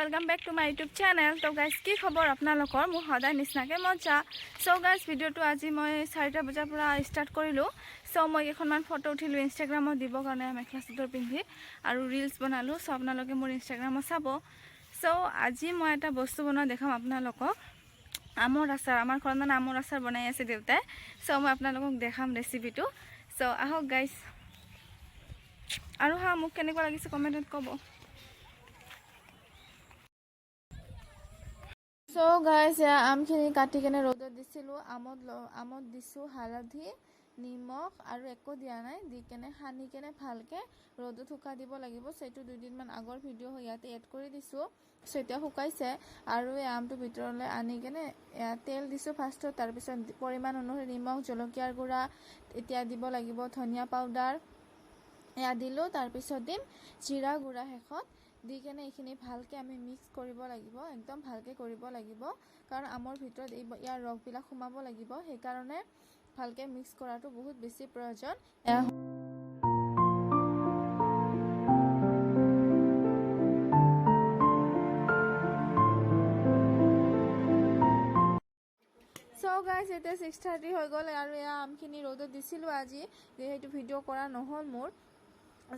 Welcome back to my YouTube channel. तो guys की खबर आपनालोকৰ মোৰ সদায় নিচিনাকৈ মজা। सो गाइज ভিডিঅ'টো আজি মই 4টা বজাৰ পৰা ষ্টাৰ্ট কৰিলোঁ। সো মই কেইখনমান ফটো উঠিলোঁ ইনষ্টাগ্ৰামত দিব কাৰণে মেখেলা চাদৰ পিন্ধি আৰু ৰিলছ বনালোঁ। সো আপোনালোকে মোৰ ইনষ্টাগ্ৰামত চাব। সো আজি মই এটা বস্তু বনোৱা দেখাম আপোনালোকক। আমৰ আচাৰ, আমাৰ ঘৰত মানে আমৰ আচাৰ বনাই আছে দেউতাই। সো মই আপোনালোকক দেখাম ৰেচিপিটো। সো আহক গাইজ। আৰু হা মোক কেনেকুৱা লাগিছে কমেণ্টত ক'ব। সো গাইজ আমখিনি কাটি কেনে ৰ'দত দিছিলোঁ। আমত দিছোঁ হালধি, নিমখ আৰু একো দিয়া নাই, দি কেনে সানি কেনে ভালকৈ ৰ'দত শুকাই দিব লাগিব। সেইটো 2 দিনমান আগৰ ভিডিঅ' ইয়াতে এড কৰি দিছোঁ। সো এতিয়া শুকাইছে আৰু এই আমটো ভিতৰলৈ আনি কেনে তেল দিছোঁ ফাৰ্ষ্টত, তাৰপিছত পৰিমাণ অনুসৰি নিমখ, জলকীয়াৰ গুড়া, এতিয়া দিব লাগিব ধনিয়া পাউডাৰ, এয়া দিলোঁ। তাৰপিছত দিম জিৰা গুড়া শেষত, দি কেনে এইখিনি ভালকৈ আমি মিক্স কৰিব লাগিব, একদম ভালকৈ কৰিব লাগিব, কাৰণ আমৰ ভিতৰত ইয়াৰ ৰসবিলাক সোমাব লাগিব। সেইকাৰণে ভালকৈ মিক্স কৰাটো বহুত বেছি প্ৰয়োজন। সো গাইজ এতিয়া 6:30 হৈ গ'ল আৰু এয়া আমখিনি ৰ'দত দিছিলোঁ আজি, সেইটো ভিডিঅ' কৰা নহ'ল মোৰ।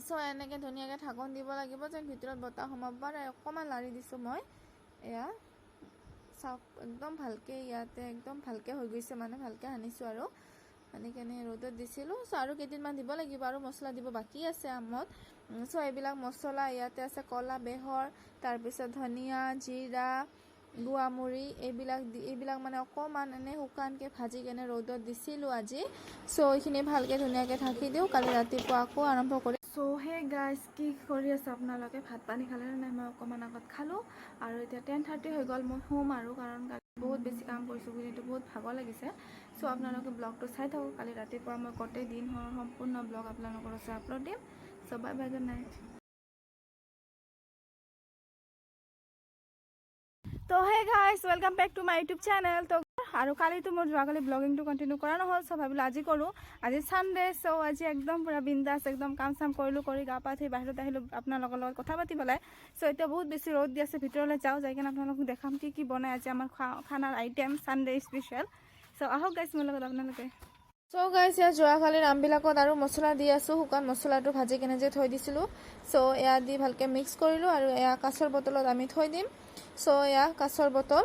সো এনেকৈ ধুনীয়াকৈ ঢাকন দিব লাগিব যেন ভিতৰত বতাহ সোমাব পাৰে। অকণমান লাৰি দিছোঁ মই, এয়া চাওক একদম ভালকৈ ইয়াতে একদম ভালকৈ হৈ গৈছে, মানে ভালকৈ সানিছোঁ আৰু সানি কেনে ৰ'দত দিছিলোঁ। সো আৰু কেইদিনমান দিব লাগিব আৰু মছলা দিব বাকী আছে আমত। সো এইবিলাক মছলা ইয়াতে আছে কলা বেহৰ, তাৰপিছত ধনিয়া, জিৰা, গুৱামুড়ি, এইবিলাক মানে অকণমান এনেই শুকানকৈ ভাজি কেনে ৰ'দত দিছিলোঁ আজি। সো এইখিনি ভালকৈ ধুনীয়াকৈ ঢাকি দিওঁ, কালি ৰাতিপুৱা আকৌ আৰম্ভ কৰি। সো হে গাইজ কি কৰি আছে আপোনালোকে? ভাত পানী খালে নাই? মই অকণমান আগত খালোঁ আৰু এতিয়া 10:30 হৈ গ'ল। মই শুম আৰু, কাৰণ কালি বহুত বেছি কাম কৰিছোঁ বুলিতো বহুত ভাগৰ লাগিছে। সো আপোনালোকে ব্লগটো চাই থাকক। কালি ৰাতিপুৱা মই গোটেই দিন সম্পূৰ্ণ ব্লগ আপোনালোকৰ ওচৰত আপলোড দিম। So bye bye, good night. তো hey guys welcome back to my YouTube channel. তো আৰু কালিতো মোৰ যোৱাকালি ব্লগিংটো কণ্টিনিউ কৰা নহ'ল, সো ভাবিলোঁ আজি কৰোঁ। আজি ছানডে, সো আজি একদম পূৰা বিন্দাছ, একদম কাম চাম কৰিলোঁ, কৰি গা পা ধুই বাহিৰত আহিলোঁ আপোনালোকৰ লগত কথা পাতি পেলাই। সো এতিয়া বহুত বেছি ৰ'দ দি আছে, ভিতৰলৈ যাই কিনে আপোনালোকক দেখাম কি বনাই আজি আমাৰ খানাৰ আইটেম ছানডে স্পেচিয়েল। সো আহক গাইজ মোৰ লগত আপোনালোকে। সো গাইজ এয়া যোৱাকালিৰ আমবিলাকত আৰু মছলা দি আছোঁ, শুকান মছলাটো ভাজি কেনে যে থৈ দিছিলোঁ। সো এয়া দি ভালকৈ মিক্স কৰিলোঁ আৰু এয়া কাঁচৰ বটলত আমি থৈ দিম। সো এয়া কাঁচৰ বটল,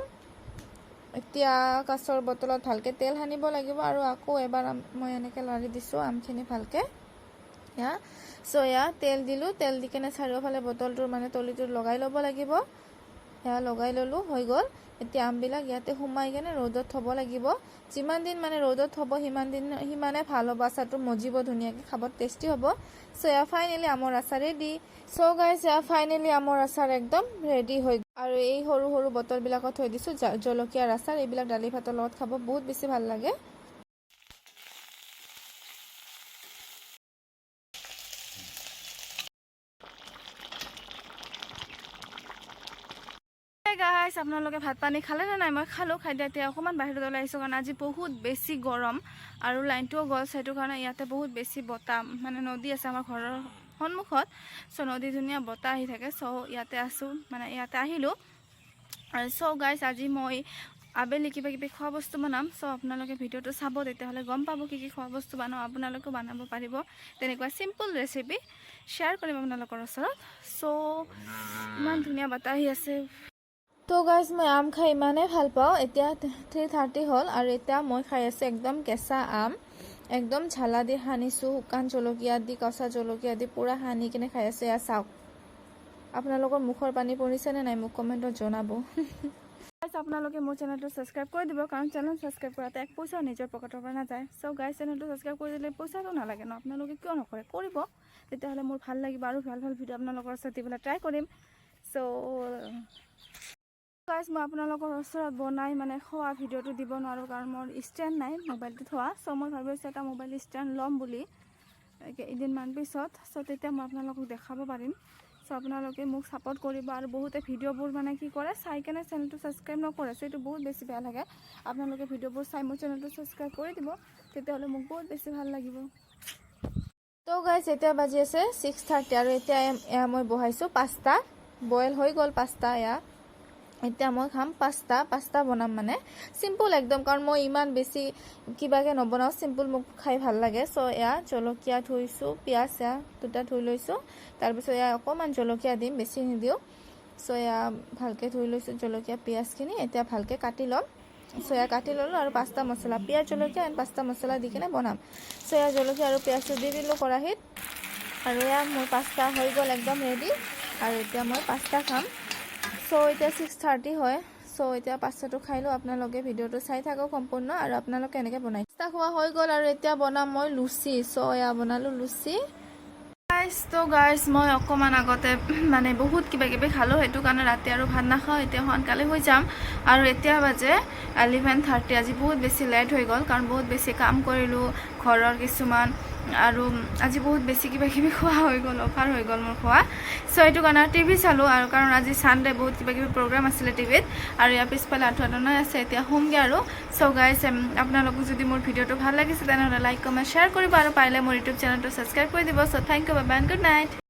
এতিয়া কাঁচৰ বটলত ভালকৈ তেল সানিব লাগিব আৰু আকৌ এবাৰ মই এনেকৈ লাৰি দিছোঁ আমখিনি ভালকৈ। এয়া সো এয়া তেল দিলোঁ, তেল দি কেনে চাৰিওফালে বটলটোৰ মানে তলিটোত লগাই ল'ব লাগিব। সেয়া লগাই ল'লোঁ, হৈ গ'ল। এতিয়া আমবিলাক ইয়াতে সোমাই কেনে ৰ'দত থ'ব লাগিব। যিমান দিন মানে ৰ'দত থ'ব সিমানে ভাল হ'ব, আচাৰটো মজিব ধুনীয়াকৈ, খাব টেষ্টি হ'ব। সো এয়া ফাইনেলি আমৰ আচাৰ ৰেডি। সো গাইজ এয়া ফাইনেলি আমৰ আচাৰ একদম ৰেডি হৈ গ'ল। আৰু এই সৰু সৰু বটলবিলাকত থৈ দিছোঁ জলকীয়াৰ আচাৰ। এইবিলাক দালি ভাতৰ লগত খাব বহুত বেছি ভাল লাগে। গাইজ আপোনালোকে ভাত পানী খালে নে নাই? মই খালোঁ, খাই দিয়া এতিয়া অকণমান বাহিৰত ওলাই আহিছোঁ, কাৰণ আজি বহুত বেছি গৰম আৰু লাইনটোও গ'ল। সেইটো কাৰণে ইয়াতে বহুত বেছি বতাহ, মানে নদী আছে আমাৰ ঘৰৰ সন্মুখত। সো নদী ধুনীয়া বতাহ আহি থাকে। সো ইয়াতে আছোঁ, মানে ইয়াতে আহিলোঁ। সো গাইজ আজি মই আবেলি কিবা কিবি খোৱা বস্তু বনাম। সো আপোনালোকে ভিডিঅ'টো চাব, তেতিয়াহ'লে গম পাব কি খোৱা বস্তু বনাওঁ, আপোনালোকেও বনাব পাৰিব। তেনেকুৱা চিম্পল ৰেচিপি শ্বেয়াৰ কৰিম আপোনালোকৰ ওচৰত। সো ইমান ধুনীয়া বতাহ আহি আছে। তো গাইজ মই আম খাই ইমানেই ভাল পাওঁ। এতিয়া 3:30 হ'ল আৰু এতিয়া মই খাই আছোঁ একদম কেঁচা আম, একদম ঝালা দি সানিছোঁ, শুকান জলকীয়া দি, কেঁচা জলকীয়া দি পূৰা সানি কিনে খাই আছোঁ। এয়া চাওক, আপোনালোকৰ মুখৰ পানী পৰিছেনে নাই মোক কমেণ্টত জনাব। আপোনালোকে মোৰ চেনেলটো ছাবস্ক্ৰাইব কৰি দিব, কাৰণ চেনেল ছাবস্ক্ৰাইব কৰাতে এক পইচাও নিজৰ পকেটৰ পৰা নাযায়। সো গাইজ চেনেলটো ছাবস্ক্ৰাইব কৰি দিলে পইচাটো নালাগে ন, আপোনালোকে কিয় নকৰে? কৰিব, তেতিয়াহ'লে মোৰ ভাল লাগিব আৰু ভাল ভাল ভিডিঅ' আপোনালোকৰ ওচৰত দিবলৈ ট্ৰাই কৰিম। সো গাইজ মই আপোনালোকৰ ওচৰত বনাই মানে খোৱা ভিডিঅ'টো দিব নোৱাৰোঁ, কাৰণ মোৰ ষ্টেণ্ড নাই মোবাইলটো থোৱা। সো মই ভাবিছোঁ এটা মোবাইল ষ্টেণ্ড ল'ম বুলি কেইদিনমান পিছত। সো তেতিয়া মই আপোনালোকক দেখাব পাৰিম। সো আপোনালোকে মোক ছাপোৰ্ট কৰিব। আৰু বহুতে ভিডিঅ'বোৰ মানে কি কৰে, চাই কেনে চেনেলটো ছাবস্ক্ৰাইব নকৰে। সো এইটো বহুত বেছি বেয়া লাগে। আপোনালোকে ভিডিঅ'বোৰ চাই মোৰ চেনেলটো ছাবস্ক্ৰাইব কৰি দিব, তেতিয়াহ'লে মোক বহুত বেছি ভাল লাগিব। তো গাইজ এতিয়া বাজি আছে 6:30 আৰু এতিয়া মই বহাইছোঁ পাস্তা। বইল হৈ গ'ল পাস্তা এয়া এতিয়া মই খাম পাস্তা বনাম মানে সিম্পল একদম কাৰণ মই ইমান বেছি কিবাকে নবনাও সিম্পল মোক খাই ভাল লাগে সো এয়া জলকীয়া থৈছো পিয়াজ এয়া দুটা থৈ লৈছো তাৰ পিছত এয়া অকমান জলকীয়া দিম বেছি নিদিও সো এয়া ভালকে থৈ লৈছো জলকীয়া পিয়াজখিনি এতিয়া ভালকে কাটি লম সো এয়া কাটি ললো আৰু পাস্তা মছলা পিয়াজ জলকীয়া এণ্ড পাস্তা মছলা দি কিনে বনাম সো এয়া জলকীয়া আৰু পিয়াজটো দি দিলো কৰাহিত আৰু এয়া মোৰ পাস্তা হৈ গ'ল একদম ৰেডি আৰু এতিয়া মই পাস্তা খাম সো এতিয়া 6:30 হয় সো এতিয়া পাস্তাটো খাই লো আপোনালোকে ভিডিওটো চাই থাকক সম্পূৰ্ণ আৰু আপোনালোকে এনেকৈ বনাই পাস্তা খোৱা হৈ গ'ল আৰু এতিয়া বনাম মই লুচি সো এয়া বনালো লুচি গাইজ মই অকমান আগতে মানে বহুত কিবা কিবি খালো সেইটো কাৰণে ৰাতি আৰু ভাত নাখাওঁ এতিয়া সোনকালে হৈ যাম আৰু এতিয়া বাজে 11:30 আজি বহুত বেছি লেট হৈ গ'ল কাৰণ বহুত বেছি কাম কৰিলো ঘৰৰ কিছুমান আৰু আজি বহুত বেছি কিবা কিবি খোৱা হৈ গ'ল অফাৰ হৈ গ'ল মোৰ খোৱা সো এইটো কাৰণে টিভি চালো আৰু কাৰণ আজি সানডে বহুত কিবা কিবি প্ৰগ্ৰাম আছিলে টিভিত আৰু ইয়াৰ পিছফালে আঠুৱাটনাই আছে এতিয়া হোমগে আৰু সো গাইজ আপোনালোকক যদি মোৰ ভিডিওটো ভাল লাগিছে তেনেহ'লে লাইক কমেণ্ট শ্বেয়াৰ কৰিব আৰু পাৰিলে মোৰ ইউটিউব চেনেলটো ছাবস্ক্ৰাইব কৰি দিব so thank you bye bye good night